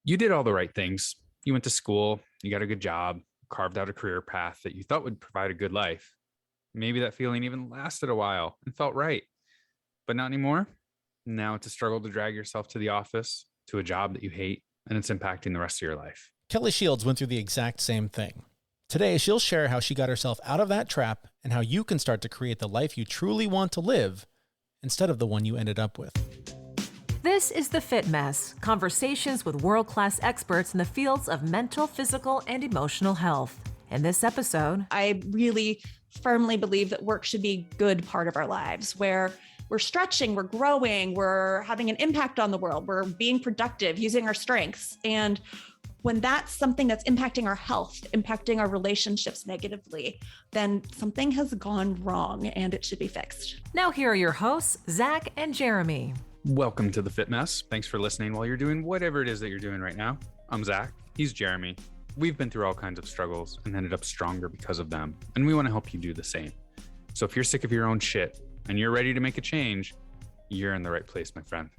You did all the right things. You went to school, you got a good job, carved out a career path that you thought would provide a good life. Maybe that feeling even lasted a while and felt right, but not anymore. Now it's a struggle to drag yourself to the office, to a job that you hate, and it's impacting the rest of your life. Kelley Shields went through the exact same thing. Today, she'll share how she got herself out of that trap and how you can start to create the life you truly want to live instead of the one you ended up with. This is The Fit Mess, conversations with world-class experts in the fields of mental, physical, and emotional health. In this episode, I really firmly believe that work should be a good part of our lives, where we're stretching, we're growing, we're having an impact on the world, we're being productive, using our strengths. And when that's something that's impacting our health, impacting our relationships negatively, then something has gone wrong and it should be fixed. now here are your hosts, Zach and Jeremy. Welcome to The Fit Mess. Thanks for listening while you're doing whatever it is that you're doing right now. I'm Zach. He's Jeremy. We've been through all kinds of struggles and ended up stronger because of them, and we want to help you do the same. So if you're sick of your own shit and you're ready to make a change, you're in the right place, my friend.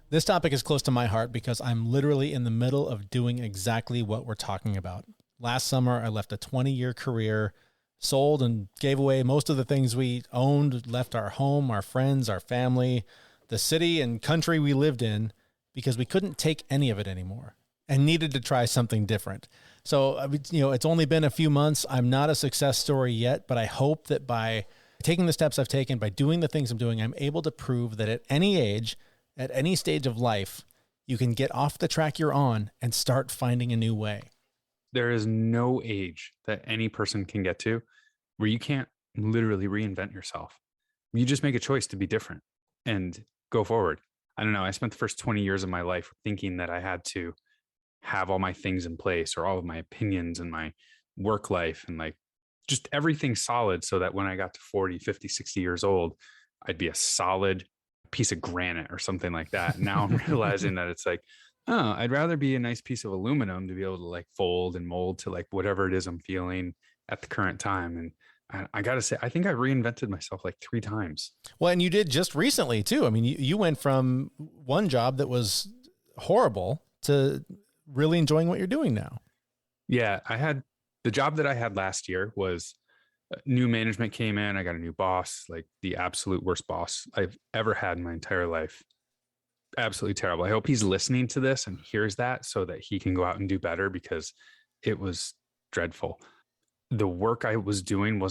This topic is close to my heart because I'm literally in the middle of doing exactly what we're talking about. Last summer, I left a 20-year career, sold and gave away most of the things we owned, left our home, our friends, our family, the city and country we lived in because we couldn't take any of it anymore and needed to try something different. So, it's only been a few months. I'm not a success story yet, but I hope that by taking the steps I've taken, by doing the things I'm doing, I'm able to prove that at any age, at any stage of life, you can get off the track you're on and start finding a new way. There is no age that any person can get to where you can't literally reinvent yourself. You just make a choice to be different and go forward. I don't know. I spent the first 20 years of my life thinking that I had to have all my things in place or all of my opinions and my work life and like just everything solid so that when I got to 40, 50, 60 years old, I'd be a solid piece of granite or something like that. Now I'm realizing that it's like, oh, I'd rather be a nice piece of aluminum to be able to like fold and mold to like whatever it is I'm feeling at the current time. And I got to say, I think I reinvented myself like 3 times. Well, and you did just recently too. I mean, you went from one job that was horrible to really enjoying what you're doing now. Yeah, the job that I had last year was new management came in. I got a new boss, like the absolute worst boss I've ever had in my entire life. Absolutely terrible. I hope he's listening to this and hears that so that he can go out and do better because it was dreadful. The work I was doing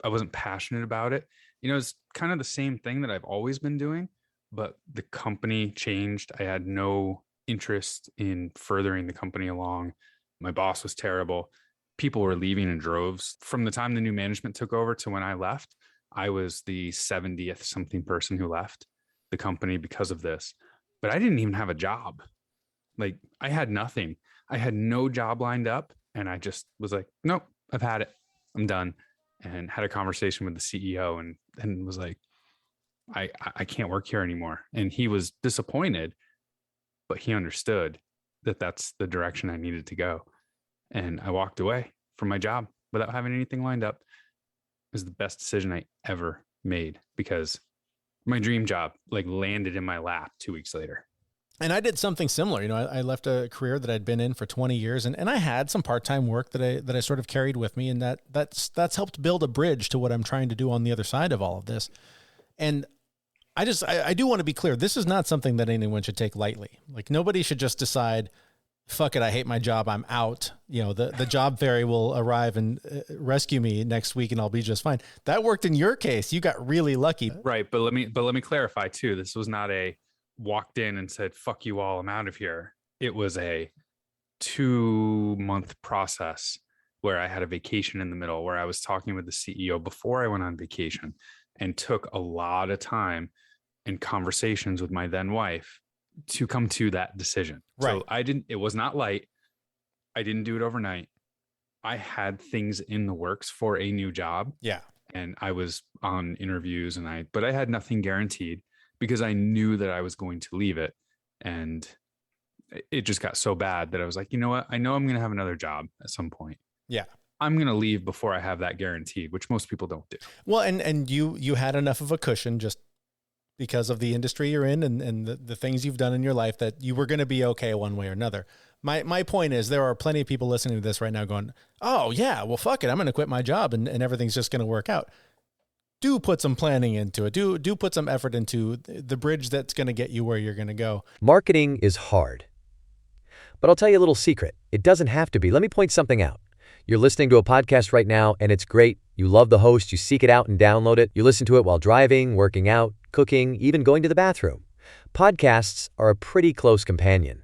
I wasn't passionate about it. It's kind of the same thing that I've always been doing, but the company changed. I had no interest in furthering the company along. My boss was terrible. People were leaving in droves. From the time the new management took over to when I left, I was the 70th something person who left the company because of this. But I didn't even have a job. Like I had nothing. I had no job lined up. And I just was like, nope, I've had it. I'm done. And had a conversation with the CEO and was like, I can't work here anymore. And he was disappointed, but he understood that that's the direction I needed to go. And I walked away from my job without having anything lined up. It was the best decision I ever made because my dream job like landed in my lap 2 weeks later. And I did something similar. I left a career that I'd been in for 20 years and I had some part-time work that I sort of carried with me. And that's helped build a bridge to what I'm trying to do on the other side of all of this. And I do want to be clear. This is not something that anyone should take lightly. Like nobody should just decide, fuck it, I hate my job, I'm out. The job fairy will arrive and rescue me next week and I'll be just fine. That worked in your case. You got really lucky. Right. But let me clarify too. This was not a walked in and said, fuck you all, I'm out of here. It was a 2-month process where I had a vacation in the middle, where I was talking with the CEO before I went on vacation and took a lot of time and conversations with my then wife to come to that decision. Right. So it was not light. I didn't do it overnight. I had things in the works for a new job. Yeah. And I was on interviews but I had nothing guaranteed because I knew that I was going to leave it. And it just got so bad that I was like, you know what? I know I'm going to have another job at some point. Yeah. I'm going to leave before I have that guaranteed, which most people don't do. Well, and you had enough of a cushion just because of the industry you're in and the things you've done in your life that you were going to be okay one way or another. My point is there are plenty of people listening to this right now going, oh yeah, well, fuck it. I'm going to quit my job and everything's just going to work out. Do put some planning into it. Do put some effort into the bridge that's going to get you where you're going to go. Marketing is hard. But I'll tell you a little secret. It doesn't have to be. Let me point something out. You're listening to a podcast right now, and it's great. You love the host. You seek it out and download it. You listen to it while driving, working out, cooking, even going to the bathroom. Podcasts are a pretty close companion.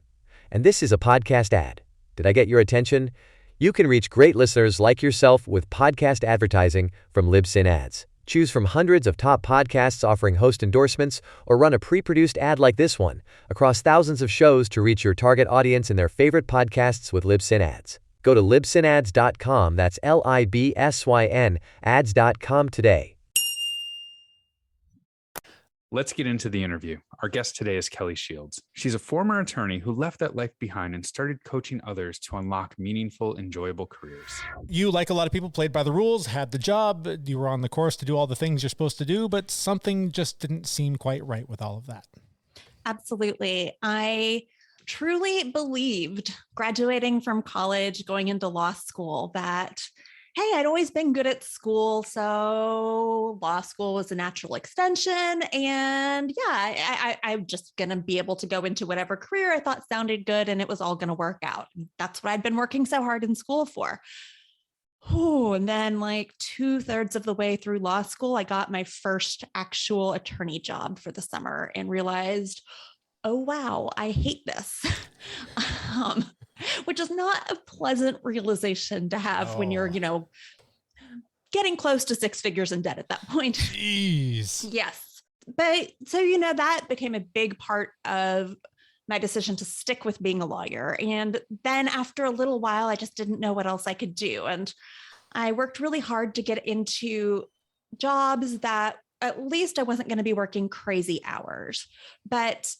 And this is a podcast ad. Did I get your attention? You can reach great listeners like yourself with podcast advertising from Libsyn Ads. Choose from hundreds of top podcasts offering host endorsements, or run a pre-produced ad like this one across thousands of shows to reach your target audience in their favorite podcasts with Libsyn Ads. Go to libsynads.com, that's LIBSYN, ads.com today. Let's get into the interview. Our guest today is Kelley Shields. She's a former attorney who left that life behind and started coaching others to unlock meaningful, enjoyable careers. You, like a lot of people, played by the rules, had the job, you were on the course to do all the things you're supposed to do, but something just didn't seem quite right with all of that. Absolutely. I truly believed, graduating from college, going into law school, that hey, I'd always been good at school, so law school was a natural extension. And yeah, I'm just going to be able to go into whatever career I thought sounded good, and it was all going to work out. That's what I'd been working so hard in school for. Oh, and then like 2/3 of the way through law school, I got my first actual attorney job for the summer and realized, oh, wow, I hate this. Which is not a pleasant realization to have when you're, getting close to 6 figures in debt at that point. Jeez. Yes. But so, that became a big part of my decision to stick with being a lawyer. And then after a little while, I just didn't know what else I could do. And I worked really hard to get into jobs that at least I wasn't going to be working crazy hours. But,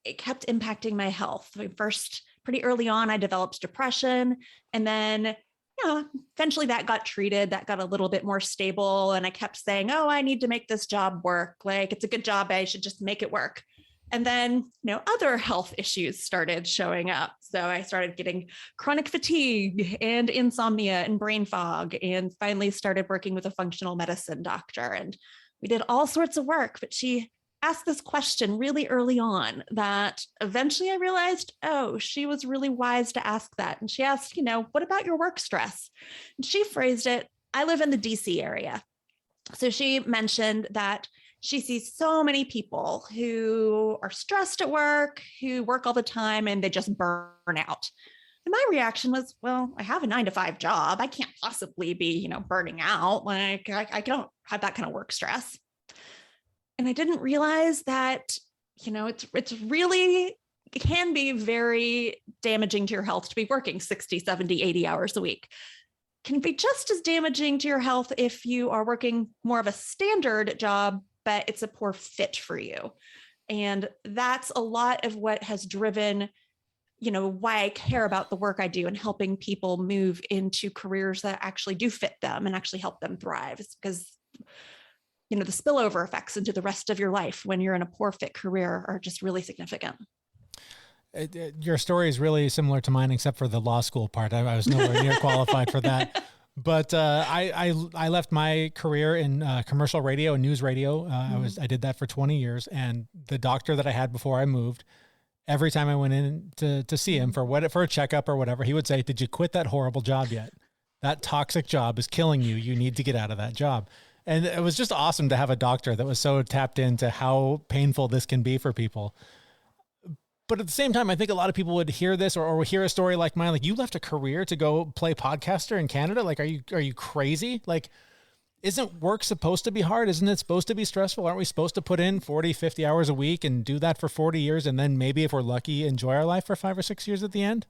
it kept impacting my health. First, pretty early on, I developed depression, and then, eventually that got treated, that got a little bit more stable. And I kept saying, oh, I need to make this job work. Like, it's a good job. I should just make it work. And then, other health issues started showing up. So I started getting chronic fatigue and insomnia and brain fog, and finally started working with a functional medicine doctor. And we did all sorts of work, but she asked this question really early on that eventually I realized, oh, she was really wise to ask that. And she asked, what about your work stress? And she phrased it, I live in the DC area. So she mentioned that she sees so many people who are stressed at work, who work all the time, and they just burn out. And my reaction was, well, I have a 9-to-5 job. I can't possibly be, burning out. Like I don't have that kind of work stress. And I didn't realize that, it's really, it can be very damaging to your health to be working 60, 70, 80 hours a week. Can be just as damaging to your health if you are working more of a standard job, but it's a poor fit for you. And that's a lot of what has driven, why I care about the work I do and helping people move into careers that actually do fit them and actually help them thrive. It's because the spillover effects into the rest of your life when you're in a poor fit career are just really significant. Your story is really similar to mine, except for the law school part. I was nowhere near qualified for that. But I left my career in commercial radio and news radio. I did that for 20 years. And the doctor that I had before I moved, every time I went in to see him for a checkup or whatever, he would say, did you quit that horrible job yet? That toxic job is killing you. You need to get out of that job. And it was just awesome to have a doctor that was so tapped into how painful this can be for people. But at the same time, I think a lot of people would hear this or hear a story like mine. Like, you left a career to go play podcaster in Canada. Like, are you crazy? Like, isn't work supposed to be hard? Isn't it supposed to be stressful? Aren't we supposed to put in 40, 50 hours a week and do that for 40 years? And then maybe if we're lucky, enjoy our life for 5 or 6 years at the end?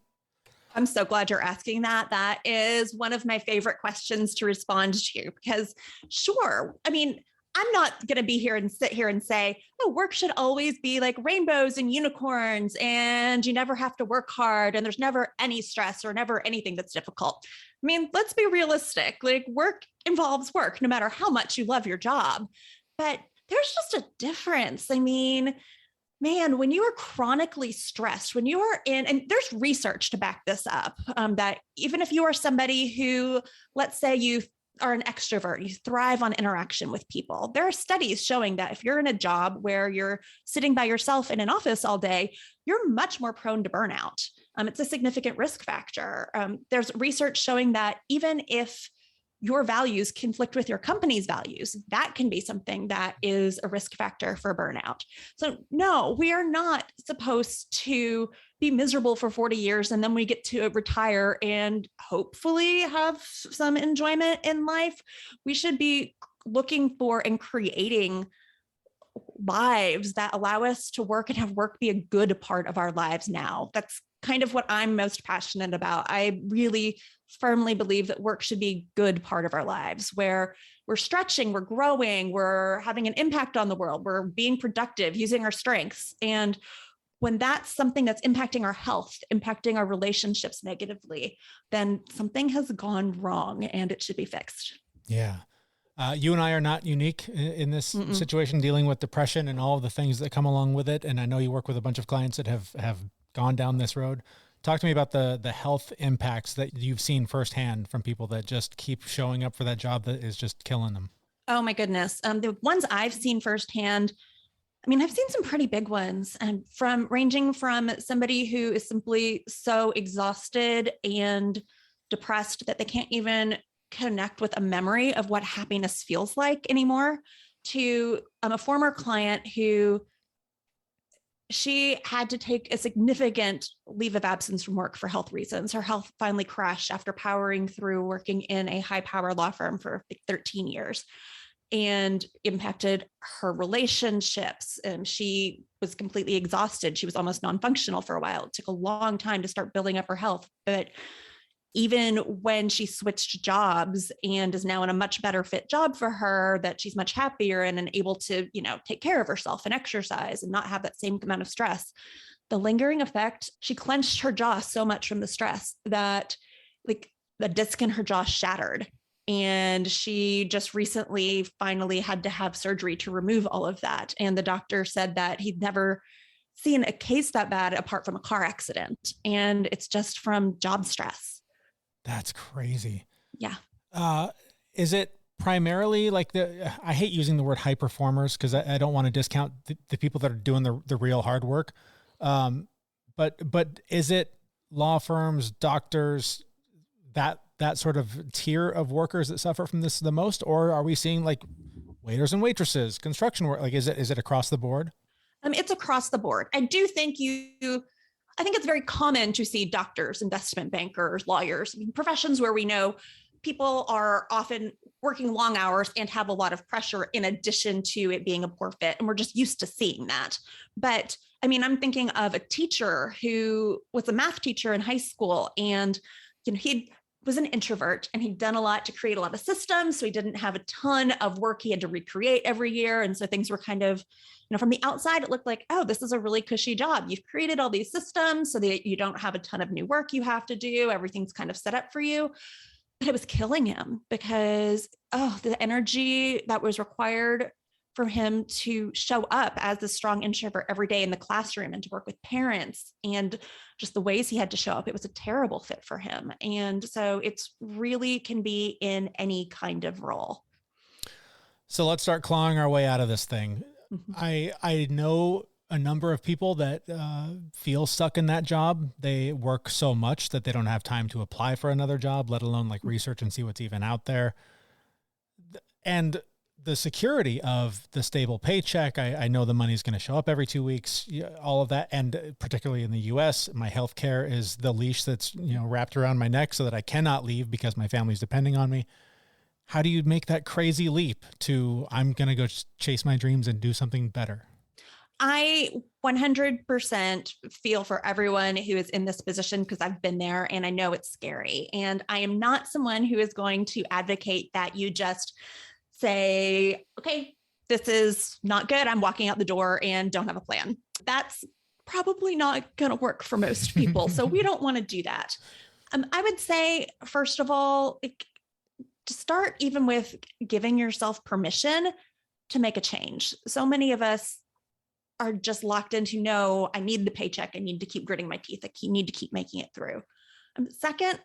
I'm so glad you're asking that. That is one of my favorite questions to respond to, because sure, I'm not going to be here and sit here and say, oh, work should always be like rainbows and unicorns and you never have to work hard and there's never any stress or never anything that's difficult. Let's be realistic. Like, work involves work, no matter how much you love your job, but there's just a difference. Man, when you are chronically stressed, when you are in, and there's research to back this up, that even if you are somebody who, let's say you are an extrovert, you thrive on interaction with people, there are studies showing that if you're in a job where you're sitting by yourself in an office all day, you're much more prone to burnout. It's a significant risk factor. There's research showing that even if your values conflict with your company's values, that can be something that is a risk factor for burnout. So no, we are not supposed to be miserable for 40 years and then we get to retire and hopefully have some enjoyment in life. We should be looking for and creating lives that allow us to work and have work be a good part of our lives now. That's kind of what I'm most passionate about. I really firmly believe that work should be a good part of our lives, where we're stretching, we're growing, we're having an impact on the world, we're being productive, using our strengths. And when that's something that's impacting our health, impacting our relationships negatively, then something has gone wrong and it should be fixed. Yeah. You and I are not unique in this situation, dealing with depression and all of the things that come along with it. And I know you work with a bunch of clients that have gone down this road. Talk to me about the health impacts that you've seen firsthand from people that just keep showing up for that job that is just killing them. Oh my goodness. The ones I've seen firsthand, I mean, I've seen some pretty big ones, and ranging from somebody who is simply so exhausted and depressed that they can't even connect with a memory of what happiness feels like anymore, to a former client who she had to take a significant leave of absence from work for health reasons. Her health finally crashed after powering through working in a high power law firm for 13 years and impacted her relationships. And she was completely exhausted. She was almost non-functional for a while. It took a long time to start building up her health. But even when she switched jobs and is now in a much better fit job for her, that she's much happier and able to, take care of herself and exercise and not have that same amount of stress, the lingering effect, she clenched her jaw so much from the stress that the disc in her jaw shattered. And she just recently finally had to have surgery to remove all of that. And the doctor said that he'd never seen a case that bad apart from a car accident. And it's just from job stress. That's crazy. Yeah. Is it primarily I hate using the word high performers because I don't want to discount the people that are doing the real hard work. But is it law firms, doctors, that sort of tier of workers that suffer from this the most? Or are we seeing waiters and waitresses, construction work? Is it across the board? It's across the board. I do think I think it's very common to see doctors, investment bankers, lawyers, professions where we know people are often working long hours and have a lot of pressure in addition to it being a poor fit. And we're just used to seeing that. But I'm thinking of a teacher who was a math teacher in high school, and he was an introvert and he'd done a lot to create a lot of systems. So he didn't have a ton of work he had to recreate every year. And so things were kind of, from the outside, it looked like, oh, this is a really cushy job. You've created all these systems so that you don't have a ton of new work you have to do. Everything's kind of set up for you. But it was killing him because, the energy that was required for him to show up as the strong introvert every day in the classroom and to work with parents and just the ways he had to show up, it was a terrible fit for him. And so it's really can be in any kind of role. So let's start clawing our way out of this thing. Mm-hmm. I know a number of people that feel stuck in that job. They work so much that they don't have time to apply for another job, let alone research and see what's even out there. And the security of the stable paycheck, I know the money's going to show up every 2 weeks, all of that. And particularly in the US, my healthcare is the leash that's, wrapped around my neck so that I cannot leave because my family's depending on me. How do you make that crazy leap to, I'm going to go chase my dreams and do something better? I 100% feel for everyone who is in this position because I've been there and I know it's scary. And I am not someone who is going to advocate that you just say, okay, this is not good. I'm walking out the door and don't have a plan. That's probably not going to work for most people. So we don't want to do that. I would say, first of all, to start even with giving yourself permission to make a change. So many of us are just locked into, no, I need the paycheck. I need to keep gritting my teeth. I need to keep making it through. Second,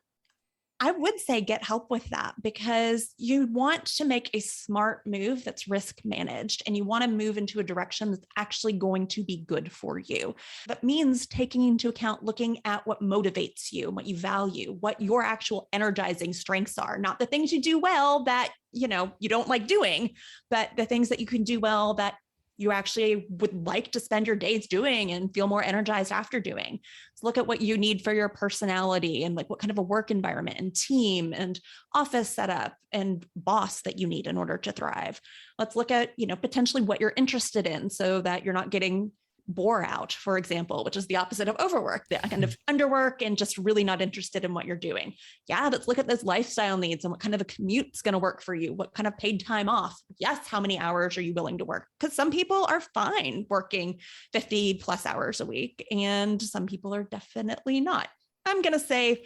I would say get help with that, because you want to make a smart move that's risk managed, and you want to move into a direction that's actually going to be good for you. That means taking into account, looking at what motivates you, what you value, what your actual energizing strengths are, not the things you do well that, you don't like doing, but the things that you can do well that you actually would like to spend your days doing and feel more energized after doing. So look at what you need for your personality and like what kind of a work environment and team and office setup and boss that you need in order to thrive. Let's look at, potentially what you're interested in so that you're not getting bore out, for example, which is the opposite of overwork, the kind of underwork and just really not interested in what you're doing. Yeah, let's look at those lifestyle needs and what kind of a commute is going to work for you. What kind of paid time off? Yes, how many hours are you willing to work? Because some people are fine working 50 plus hours a week, and some people are definitely not. I'm going to say,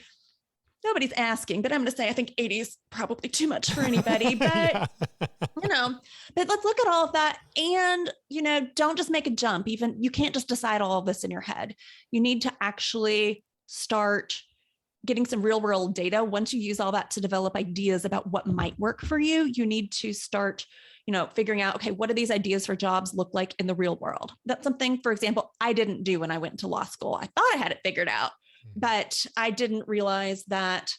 nobody's asking, but I'm going to say I think 80 is probably too much for anybody. But, but let's look at all of that and, don't just make a jump. Even you can't just decide all of this in your head. You need to actually start getting some real world data. Once you use all that to develop ideas about what might work for you, you need to start, figuring out, okay, what do these ideas for jobs look like in the real world? That's something, for example, I didn't do when I went to law school. I thought I had it figured out. But I didn't realize that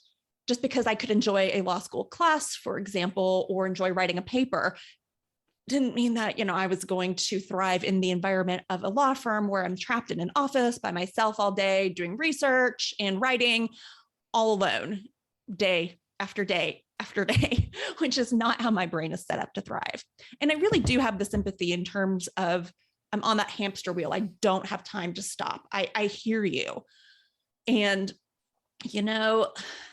just because I could enjoy a law school class, for example, or enjoy writing a paper, didn't mean that, I was going to thrive in the environment of a law firm where I'm trapped in an office by myself all day, doing research and writing all alone, day after day after day, which is not how my brain is set up to thrive. And I really do have the sympathy in terms of I'm on that hamster wheel. I don't have time to stop. I hear you. And,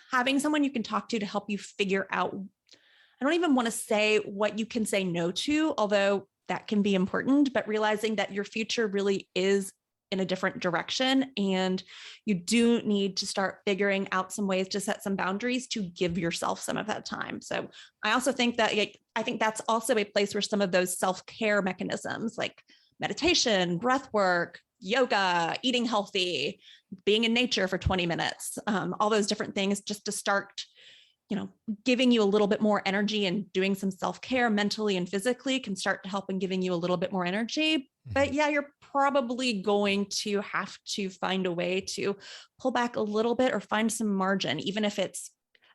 having someone you can talk to help you figure out, I don't even want to say what you can say no to, although that can be important, but realizing that your future really is in a different direction. And you do need to start figuring out some ways to set some boundaries to give yourself some of that time. So I also think that, I think that's also a place where some of those self-care mechanisms like meditation, breath work, yoga, eating healthy, being in nature for 20 minutes, all those different things just to start, giving you a little bit more energy, and doing some self-care mentally and physically can start to help in giving you a little bit more energy. But yeah, you're probably going to have to find a way to pull back a little bit or find some margin, even if it's,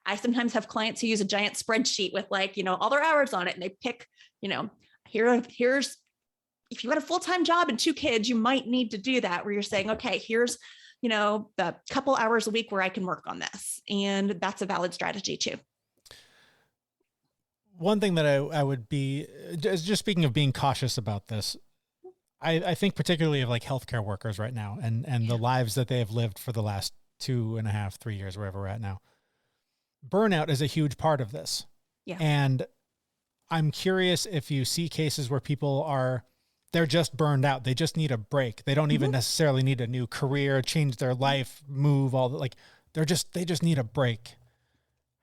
I sometimes have clients who use a giant spreadsheet with all their hours on it, and they pick, here's, if you had a full-time job and 2 kids, you might need to do that, where you're saying, okay, here's, the couple hours a week where I can work on this. And that's a valid strategy too. One thing that I would be, just speaking of being cautious about this, I think particularly of like healthcare workers right now and the lives that they have lived for the last 2.5, 3 years, wherever we're at now. Burnout is a huge part of this. Yeah. And I'm curious if you see cases where people they're just burned out. They just need a break. They don't even necessarily need a new career, change their life, move, they just need a break.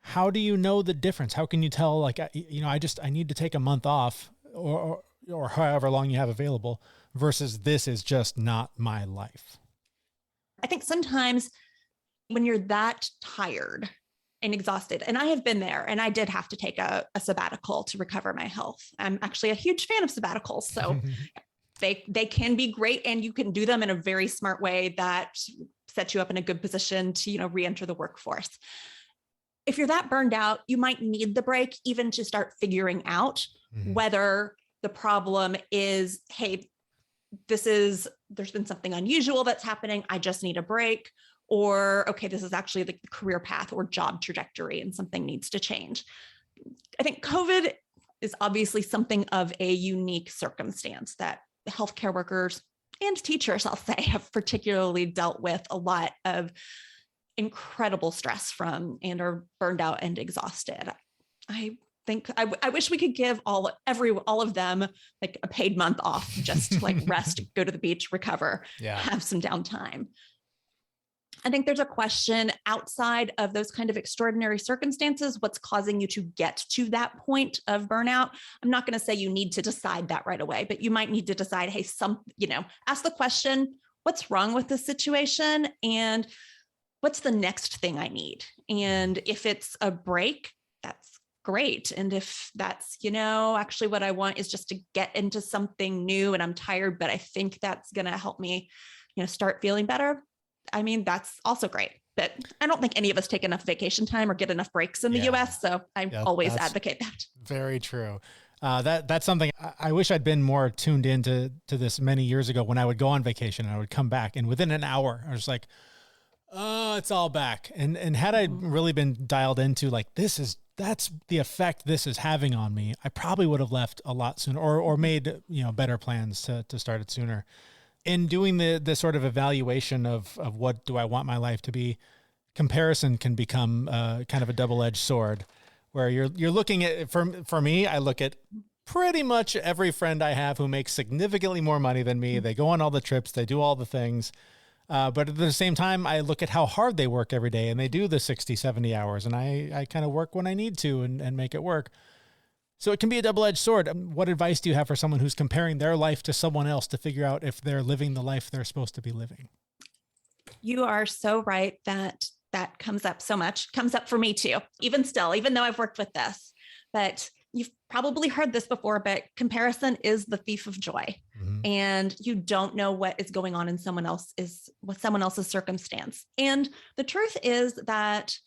How do you know the difference? How can you tell, I need to take a month off or however long you have available versus this is just not my life? I think sometimes when you're that tired and exhausted, and I have been there, and I did have to take a sabbatical to recover my health. I'm actually a huge fan of sabbaticals. So they can be great, and you can do them in a very smart way that sets you up in a good position to, re-enter the workforce. If you're that burned out, you might need the break even to start figuring out whether the problem is, hey, there's been something unusual that's happening. I just need a break. Or, okay, this is actually the career path or job trajectory and something needs to change. I think COVID is obviously something of a unique circumstance that healthcare workers and teachers, I'll say, have particularly dealt with a lot of incredible stress from and are burned out and exhausted. I think I wish we could give all of them like a paid month off, just to like rest, go to the beach, recover, have some downtime. I think there's a question outside of those kind of extraordinary circumstances, what's causing you to get to that point of burnout. I'm not going to say you need to decide that right away, but you might need to decide, hey, ask the question, what's wrong with this situation? And what's the next thing I need? And if it's a break, that's great. And if that's, actually what I want is just to get into something new and I'm tired, but I think that's going to help me, start feeling better. I mean, that's also great, but I don't think any of us take enough vacation time or get enough breaks in the US. So I always advocate that. Very true. That's something I wish I'd been more tuned into this many years ago when I would go on vacation and I would come back and within an hour, I was like, oh, it's all back. And had I really been dialed into like, that's the effect this is having on me, I probably would have left a lot sooner or made, better plans to start it sooner. In doing the sort of evaluation of what do I want my life to be, comparison can become kind of a double-edged sword where you're looking at, for me, I look at pretty much every friend I have who makes significantly more money than me. They go on all the trips, they do all the things. But at the same time, I look at how hard they work every day and they do the 60, 70 hours and I kind of work when I need to and make it work. So it can be a double-edged sword. What advice do you have for someone who's comparing their life to someone else to figure out if they're living the life they're supposed to be living? You are so right that comes up so much, comes up for me too, even though I've worked with this, but you've probably heard this before, but comparison is the thief of joy. Mm-hmm. And you don't know what is going on in someone else's circumstance. And the truth is that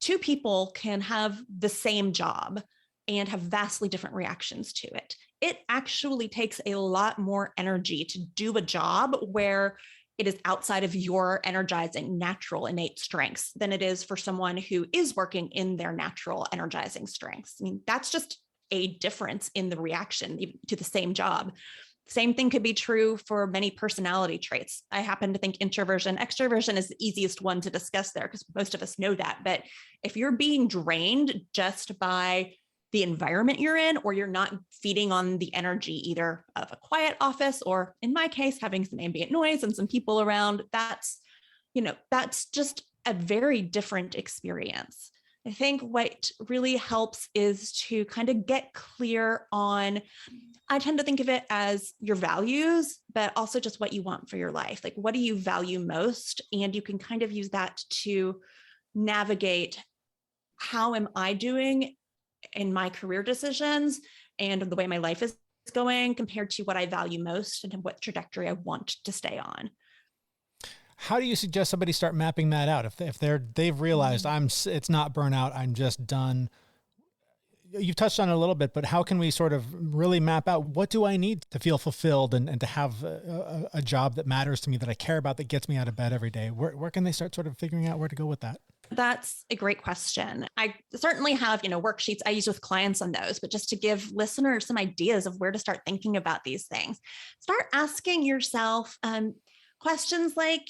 two people can have the same job and have vastly different reactions to it. It actually takes a lot more energy to do a job where it is outside of your energizing, natural, innate strengths than it is for someone who is working in their natural, energizing strengths. I mean, that's just a difference in the reaction to the same job. Same thing could be true for many personality traits. I happen to think introversion, extroversion is the easiest one to discuss there because most of us know that. But if you're being drained just by the environment you're in, or you're not feeding on the energy either of a quiet office, or in my case, having some ambient noise and some people around, that's just a very different experience. I think what really helps is to kind of get clear on, I tend to think of it as your values, but also just what you want for your life. Like, what do you value most? And you can kind of use that to navigate, how am I doing in my career decisions and the way my life is going compared to what I value most and what trajectory I want to stay on. How do you suggest somebody start mapping that out? If they've realized it's not burnout, I'm just done. You've touched on it a little bit, but how can we sort of really map out what do I need to feel fulfilled and to have a job that matters to me, that I care about, that gets me out of bed every day? Where can they start sort of figuring out where to go with that? That's a great question. I certainly have, worksheets I use with clients on those, but just to give listeners some ideas of where to start thinking about these things, start asking yourself questions like,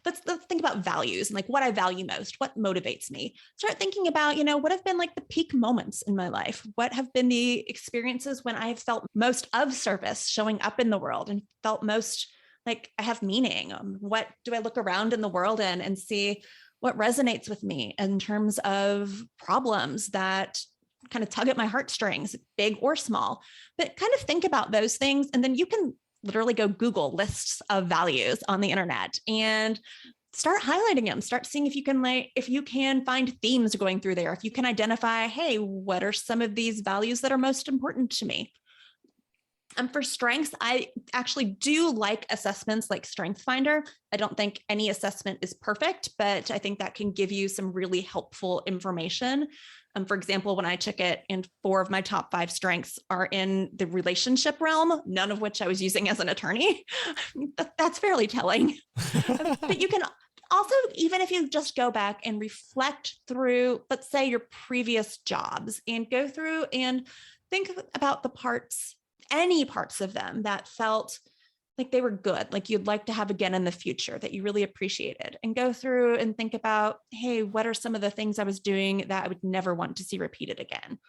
let's think about values and like what I value most, what motivates me. Start thinking about, what have been like the peak moments in my life? What have been the experiences when I have felt most of service showing up in the world and felt most like I have meaning? What do I look around in the world and see what resonates with me in terms of problems that kind of tug at my heartstrings, big or small? But kind of think about those things. And then you can literally go Google lists of values on the internet and start highlighting them. Start seeing if you can find themes going through there. If you can identify, hey, what are some of these values that are most important to me? And for strengths, I actually do like assessments like StrengthsFinder. I don't think any assessment is perfect, but I think that can give you some really helpful information. For example, when I took it, and 4 of my top 5 strengths are in the relationship realm, none of which I was using as an attorney. That's fairly telling. But you can also, even if you just go back and reflect through, let's say, your previous jobs, and go through and think about any parts of them that felt like they were good, like you'd like to have again in the future, that you really appreciated, and go through and think about, hey, what are some of the things I was doing that I would never want to see repeated again?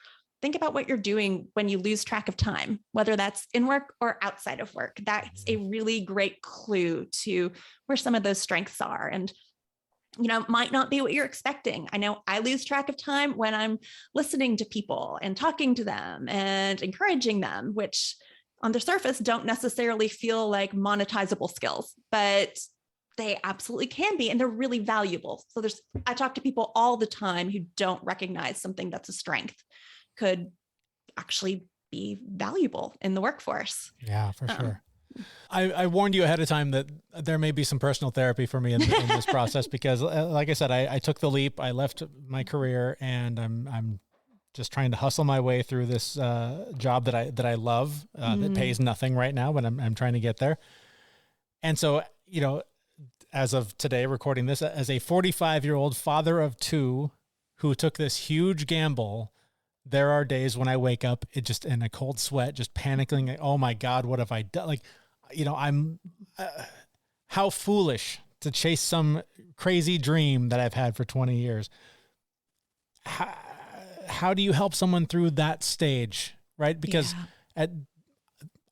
think about what you're doing when you lose track of time, whether that's in work or outside of work. That's a really great clue to where some of those strengths are. And might not be what you're expecting. I know I lose track of time when I'm listening to people and talking to them and encouraging them, which on the surface don't necessarily feel like monetizable skills, but they absolutely can be, and they're really valuable. So I talk to people all the time who don't recognize something that's a strength could actually be valuable in the workforce. Yeah, for sure. I warned you ahead of time that there may be some personal therapy for me in this process, because like I said, I took the leap. I left my career, and I'm just trying to hustle my way through this job that I love, that pays nothing right now, but I'm trying to get there. And so, as of today, recording this, as a 45-year-old father of two who took this huge gamble, there are days when I wake up just in a cold sweat, just panicking. Like, oh my God, what have I done? Like, I'm how foolish to chase some crazy dream that I've had for 20 years. How do you help someone through that stage, right? Because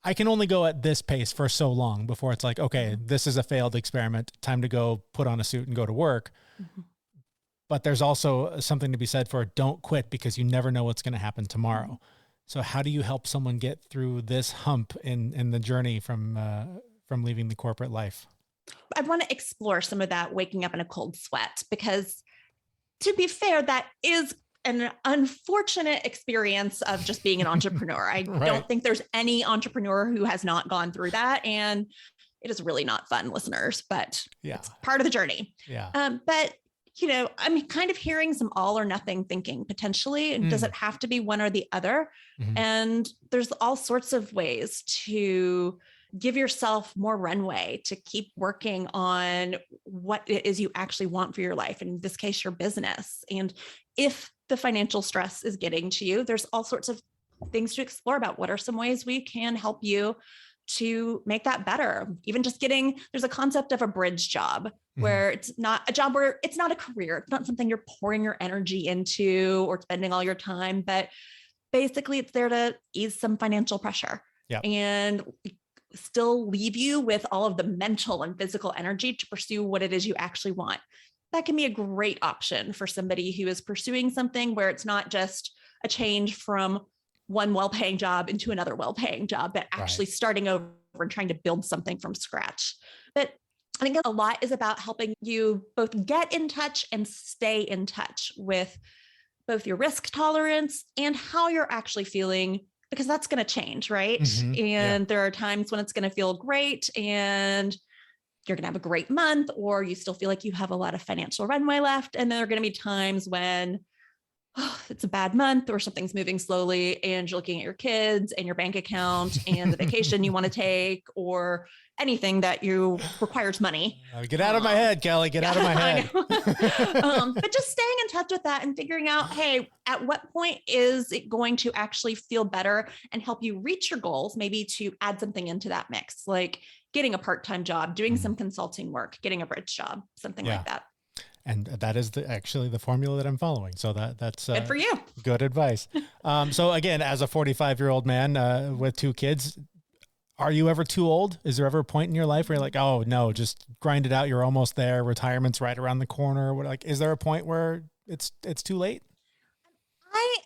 I can only go at this pace for so long before it's like, okay, this is a failed experiment. Time to go put on a suit and go to work. Mm-hmm. But there's also something to be said for don't quit, because you never know what's going to happen tomorrow. Mm-hmm. So how do you help someone get through this hump in the journey from leaving the corporate life? I want to explore some of that waking up in a cold sweat, because to be fair, that is an unfortunate experience of just being an entrepreneur. I Right. don't think there's any entrepreneur who has not gone through that. And it is really not fun, listeners, but it's part of the journey. Yeah. But I'm kind of hearing some all or nothing thinking potentially. And does it have to be one or the other? Mm-hmm. And there's all sorts of ways to give yourself more runway to keep working on what it is you actually want for your life. In this case, your business. And if the financial stress is getting to you, there's all sorts of things to explore about what are some ways we can help you to make that better. Even just there's a concept of a bridge job where it's not a job, where it's not a career. It's not something you're pouring your energy into or spending all your time, but basically it's there to ease some financial pressure and still leave you with all of the mental and physical energy to pursue what it is you actually want. That can be a great option for somebody who is pursuing something where it's not just a change from one well-paying job into another well-paying job, but actually starting over and trying to build something from scratch. But I think a lot is about helping you both get in touch and stay in touch with both your risk tolerance and how you're actually feeling, because that's going to change, right? Mm-hmm. And there are times when it's going to feel great and you're going to have a great month, or you still feel like you have a lot of financial runway left. And there are going to be times when it's a bad month or something's moving slowly and you're looking at your kids and your bank account and the vacation you want to take, or anything that requires money. Get out of my head, Kelley, get out of my head. But just staying in touch with that and figuring out, hey, at what point is it going to actually feel better and help you reach your goals? Maybe to add something into that mix, like getting a part-time job, doing some consulting work, getting a bridge job, something like that. And that is actually the formula that I'm following. So that's good for you. Good advice. So again, as a 45-year-old man with two kids, are you ever too old? Is there ever a point in your life where you're like, oh no, just grind it out, you're almost there, retirement's right around the corner? Is there a point where it's too late? I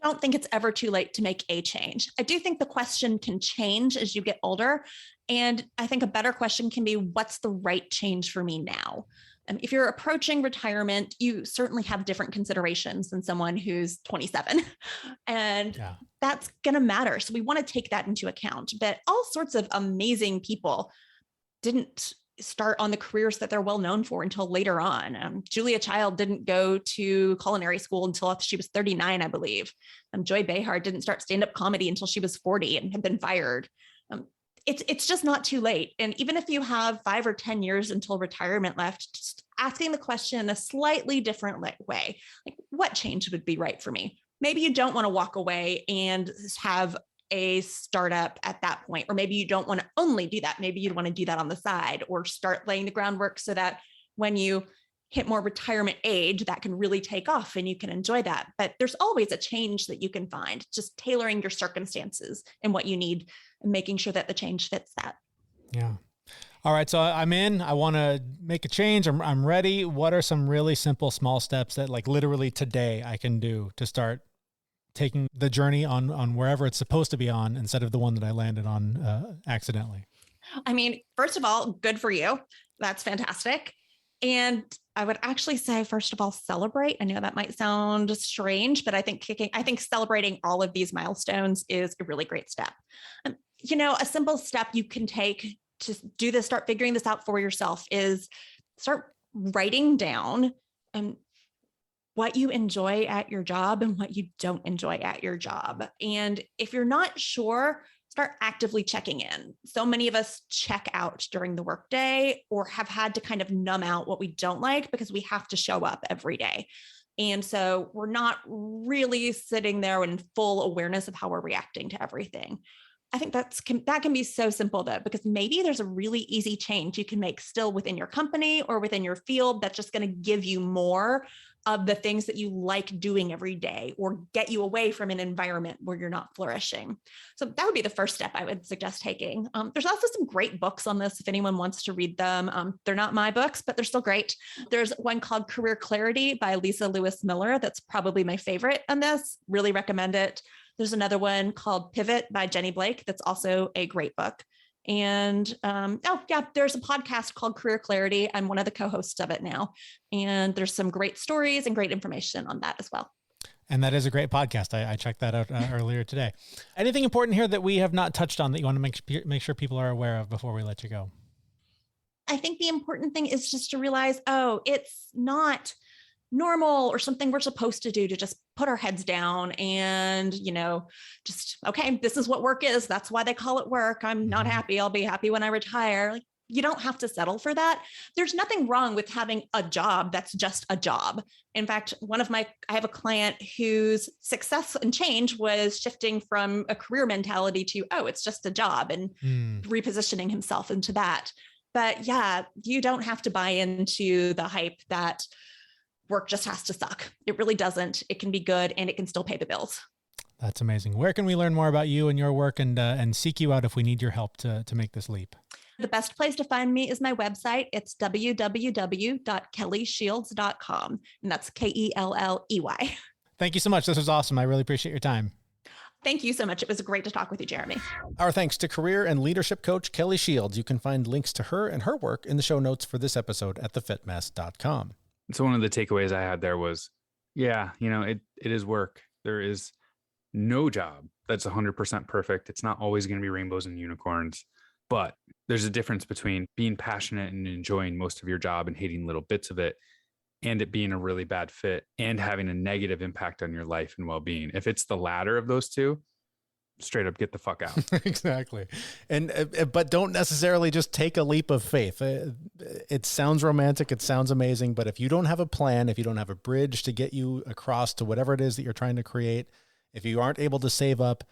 don't think it's ever too late to make a change. I do think the question can change as you get older. And I think a better question can be, what's the right change for me now? If you're approaching retirement, you certainly have different considerations than someone who's 27, and that's going to matter. So we want to take that into account. But all sorts of amazing people didn't start on the careers that they're well known for until later on. Julia Child didn't go to culinary school until she was 39, I believe. Joy Behar didn't start stand-up comedy until she was 40 and had been fired. It's just not too late. And even if you have 5 or 10 years until retirement left, just asking the question in a slightly different way, like what change would be right for me? Maybe you don't want to walk away and have a startup at that point, or maybe you don't want to only do that. Maybe you'd want to do that on the side or start laying the groundwork so that when you hit more retirement age, that can really take off and you can enjoy that. But there's always a change that you can find, just tailoring your circumstances and what you need and making sure that the change fits that. Yeah. All right. So I'm in, I want to make a change. I'm ready. What are some really simple, small steps that like literally today I can do to start taking the journey on wherever it's supposed to be on instead of the one that I landed on accidentally? I mean, first of all, good for you. That's fantastic. And I would actually say, first of all, celebrate. I know that might sound strange, but I think celebrating all of these milestones is a really great step. A simple step you can take to do this, start figuring this out for yourself, is start writing down what you enjoy at your job and what you don't enjoy at your job. And if you're not sure, start actively checking in. So many of us check out during the workday or have had to kind of numb out what we don't like because we have to show up every day. And so we're not really sitting there in full awareness of how we're reacting to everything. I think that can be so simple though, because maybe there's a really easy change you can make still within your company or within your field that's just going to give you more of the things that you like doing every day or get you away from an environment where you're not flourishing. So that would be the first step I would suggest taking. There's also some great books on this if anyone wants to read them. They're not my books, but they're still great. There's one called Career Clarity by Lisa Lewis Miller. That's probably my favorite on this. Really recommend it. There's another one called Pivot by Jenny Blake. That's also a great book. And there's a podcast called Career Clarity. I'm one of the co-hosts of it now. And there's some great stories and great information on that as well. And that is a great podcast. I checked that out earlier today. Anything important here that we have not touched on that you want to make sure people are aware of before we let you go? I think the important thing is just to realize, it's not normal or something we're supposed to do to just put our heads down and, okay, this is what work is. That's why they call it work. I'm not happy. I'll be happy when I retire. Like, you don't have to settle for that. There's nothing wrong with having a job that's just a job. In fact, I have a client whose success and change was shifting from a career mentality to, it's just a job, and repositioning himself into that. But yeah, you don't have to buy into the hype that work just has to suck. It really doesn't. It can be good and it can still pay the bills. That's amazing. Where can we learn more about you and your work and seek you out if we need your help to make this leap? The best place to find me is my website. It's www.kelleyshields.com. And that's Kelley. Thank you so much. This was awesome. I really appreciate your time. Thank you so much. It was great to talk with you, Jeremy. Our thanks to career and leadership coach Kelley Shields. You can find links to her and her work in the show notes for this episode at thefitmess.com. So one of the takeaways I had there was, it is work. There is no job that's 100% perfect. It's not always going to be rainbows and unicorns, but there's a difference between being passionate and enjoying most of your job and hating little bits of it, and it being a really bad fit and having a negative impact on your life and well-being. If it's the latter of those two, straight up get the fuck out. Exactly. But don't necessarily just take a leap of faith. It sounds romantic. It sounds amazing. But if you don't have a plan, if you don't have a bridge to get you across to whatever it is that you're trying to create, if you aren't able to save up,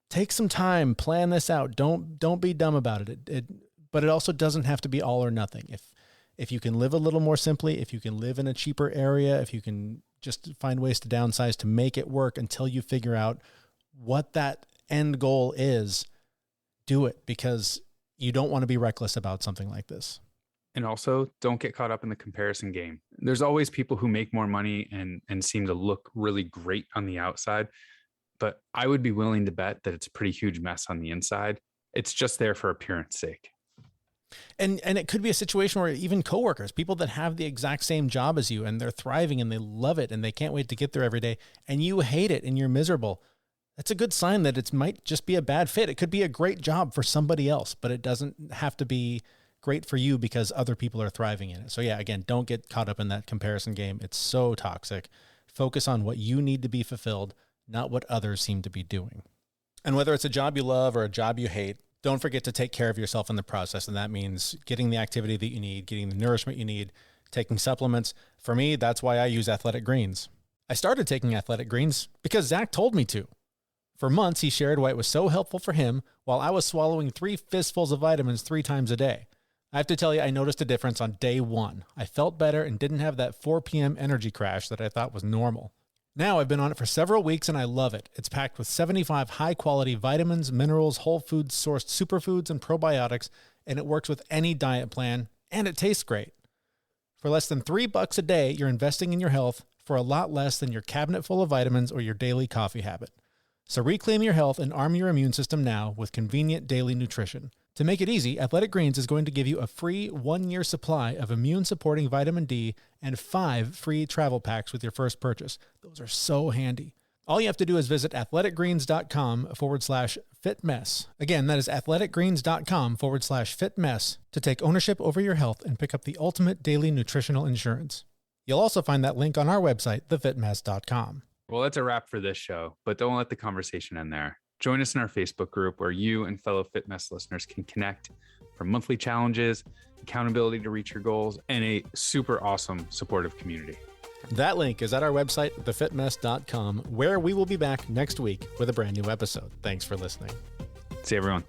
take some time, plan this out. Don't be dumb about it. But it also doesn't have to be all or nothing. If you can live a little more simply, if you can live in a cheaper area, if you can just find ways to downsize to make it work until you figure out what that end goal is, do it, because you don't want to be reckless about something like this. And also, don't get caught up in the comparison game. There's always people who make more money and seem to look really great on the outside, but I would be willing to bet that it's a pretty huge mess on the inside. It's just there for appearance sake. And it could be a situation where even coworkers, people that have the exact same job as you and they're thriving and they love it and they can't wait to get there every day, and you hate it and you're miserable. That's a good sign that it might just be a bad fit. It could be a great job for somebody else, but it doesn't have to be great for you because other people are thriving in it. So yeah, again, don't get caught up in that comparison game. It's so toxic. Focus on what you need to be fulfilled, not what others seem to be doing. And whether it's a job you love or a job you hate, don't forget to take care of yourself in the process. And that means getting the activity that you need, getting the nourishment you need, taking supplements. For me, that's why I use Athletic Greens. I started taking Athletic Greens because Zach told me to. For months, he shared why it was so helpful for him while I was swallowing 3 fistfuls of vitamins 3 times a day. I have to tell you, I noticed a difference on day one. I felt better and didn't have that 4 p.m. energy crash that I thought was normal. Now I've been on it for several weeks and I love it. It's packed with 75 high-quality vitamins, minerals, whole foods sourced superfoods, and probiotics, and it works with any diet plan, and it tastes great. For less than $3 a day, you're investing in your health for a lot less than your cabinet full of vitamins or your daily coffee habit. So reclaim your health and arm your immune system now with convenient daily nutrition. To make it easy, Athletic Greens is going to give you a free 1-year supply of immune-supporting vitamin D and 5 free travel packs with your first purchase. Those are so handy. All you have to do is visit athleticgreens.com/fitmess. Again, that is athleticgreens.com/fitmess to take ownership over your health and pick up the ultimate daily nutritional insurance. You'll also find that link on our website, thefitmess.com. Well, that's a wrap for this show, but don't let the conversation end there. Join us in our Facebook group where you and fellow Fit Mess listeners can connect for monthly challenges, accountability to reach your goals, and a super awesome supportive community. That link is at our website, thefitmess.com, where we will be back next week with a brand new episode. Thanks for listening. See everyone.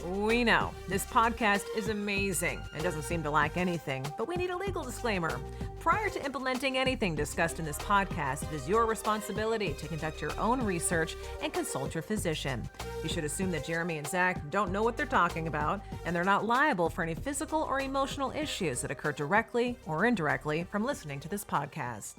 We know this podcast is amazing and doesn't seem to lack anything, but we need a legal disclaimer. Prior to implementing anything discussed in this podcast, it is your responsibility to conduct your own research and consult your physician. You should assume that Jeremy and Zach don't know what they're talking about, and they're not liable for any physical or emotional issues that occur directly or indirectly from listening to this podcast.